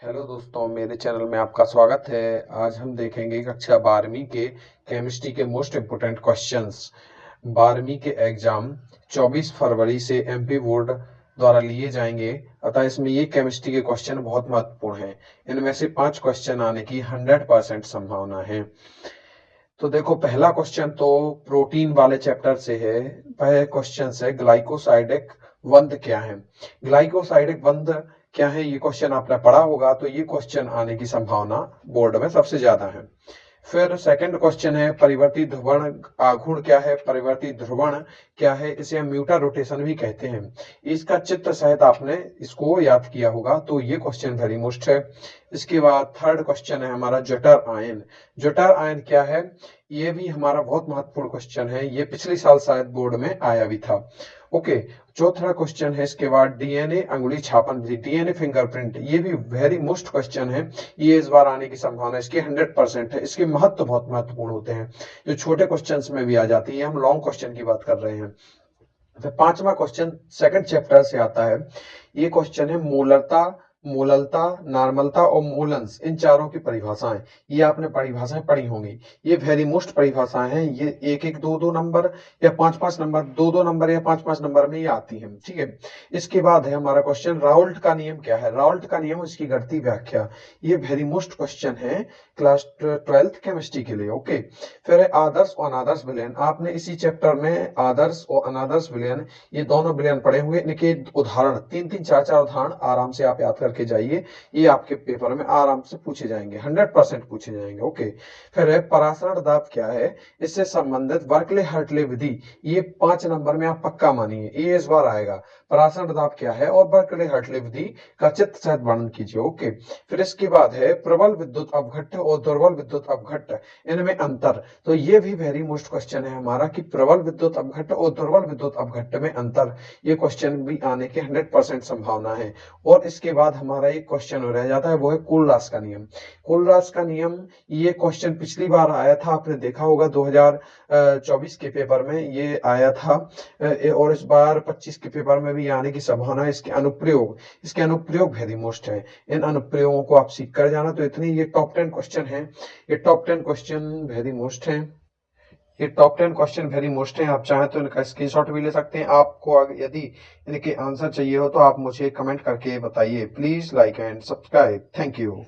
Hello दोस्तों, मेरे channel में आपका स्वागत है। आज हम देखेंगे कक्षा 12वीं के केमिस्ट्री के मोस्ट इम्पोर्टेंट क्वेश्चंस। 12वीं के एग्जाम 24 फरवरी से एमपी बोर्ड द्वारा लिए जाएंगे, अतः इसमें ये केमिस्ट्री के क्वेश्चन बहुत महत्वपूर्ण हैं। इनमें से 5 क्वेश्चन आने की 100% संभावना है। तो देखो, पहला क्वेश्चन तो प्रोटीन वाले चैप्टर से है। पहले क्वेश्चन है, ग्लाइकोसाइडिक बंध क्या है। ग्लाइकोसाइडिक बंध क्या है, ये क्वेश्चन आपने पढ़ा होगा, तो ये क्वेश्चन आने की संभावना बोर्ड में सबसे ज्यादा है। फिर सेकंड क्वेश्चन है, परिवर्ती ध्रुवण आघूर्ण क्या है। परिवर्ती ध्रुवण क्या है, इसे हम म्यूटा रोटेशन भी कहते हैं। इसका चित्र सहित आपने इसको याद किया होगा, तो ये क्वेश्चन वेरी मोस्ट है। इसके बाद थर्ड क्वेश्चन है हमारा, जटर आयन। जटर आयन क्या है, ये भी हमारा बहुत महत्वपूर्ण क्वेश्चन है। ये पिछले साल शायद बोर्ड में आया भी था। ओके, चौथा क्वेश्चन है इसके बाद, डीएनए अंगुली छापन विधि, डीएनए फिंगरप्रिंट, ये भी वेरी मोस्ट क्वेश्चन है। ये इस बार आने की संभावना इसकी 100% है। इसके महत्व बहुत महत्वपूर्ण होते हैं, जो छोटे क्वेश्चंस में भी आ जाती है। हम लॉन्ग क्वेश्चन की बात कर रहे हैं। फिर पांचवा क्वेश्चन सेकंड चैप्टर से आता है। ये क्वेश्चन है मोलरता, मोललता, नॉर्मलता और मोलेंस, इन चारों की परिभाषाएं। ये आपने परिभाषाएं पढ़ी होंगी। ये वेरी मोस्ट परिभाषाएं हैं। ये एक एक दो दो नंबर या पांच पांच नंबर, दो दो नंबर या पांच पांच नंबर में ये आती है। ठीक है। इसके बाद है हमारा क्वेश्चन, राउल्ट का नियम क्या है। राउल्ट का नियम, इसकी गणितीय व्याख्या। ये वेरी मोस्ट क्वेश्चन है क्लास 12th केमिस्ट्री के लिए। ओके। फिर है आदर्श और अनादर्श विलयन। आपने इसी चैप्टर में आदर्श और अनादर्श विलयन, ये दोनों विलयन पढ़े हुए। इनके उदाहरण तीन तीन चार चार उदाहरण आराम से आप याद करके जाइए। ये आपके पेपर में आराम से पूछे जाएंगे, 100% पूछे जाएंगे। ओके। फिर है परासरण दाब क्या है, इससे संबंधित बर्कले हर्टले विधि। ये 5 नंबर में आप पक्का मानिए, ये इस बार आएगा। परासरण दाब क्या है और बर्कले हर्टले विधि का चित्र सहित वर्णन कीजिए। ओके। फिर इसके बाद है प्रबल विद्युत अपघट्ट और दुर्बल विद्युत अपघट्ट, इनमें अंतर। तो ये भी वेरी मोस्ट क्वेश्चन है हमारा कि प्रबल विद्युत अपघट्ट और दुर्बल विद्युत अपघट्ट में अंतर। ये क्वेश्चन भी आने की 100% संभावना है। और इसके बाद हमारा एक क्वेश्चन रह जाता है, वो है कोलरास का नियम। कोलरास का नियम, ये क्वेश्चन पिछली बार आया था, आपने देखा होगा 2024 के पेपर में ये आया था। और इस बार 25 के पेपर में भी आने की संभावना है। इसके अनुप्रयोग वेरी मोस्ट है। इन अनुप्रयोगों को आप सीख कर जाना। तो इतनी ये टॉप 10 क्वेश्चन है। ये टॉप 10 क्वेश्चन वेरी मोस्ट है। ये टॉप 10 क्वेश्चन वेरी मोस्ट हैं। आप चाहें तो इनका स्क्रीनशॉट भी ले सकते हैं। आपको यदि इनके आंसर चाहिए हो तो आप मुझे कमेंट करके बताइए। Please like and subscribe. Thank you.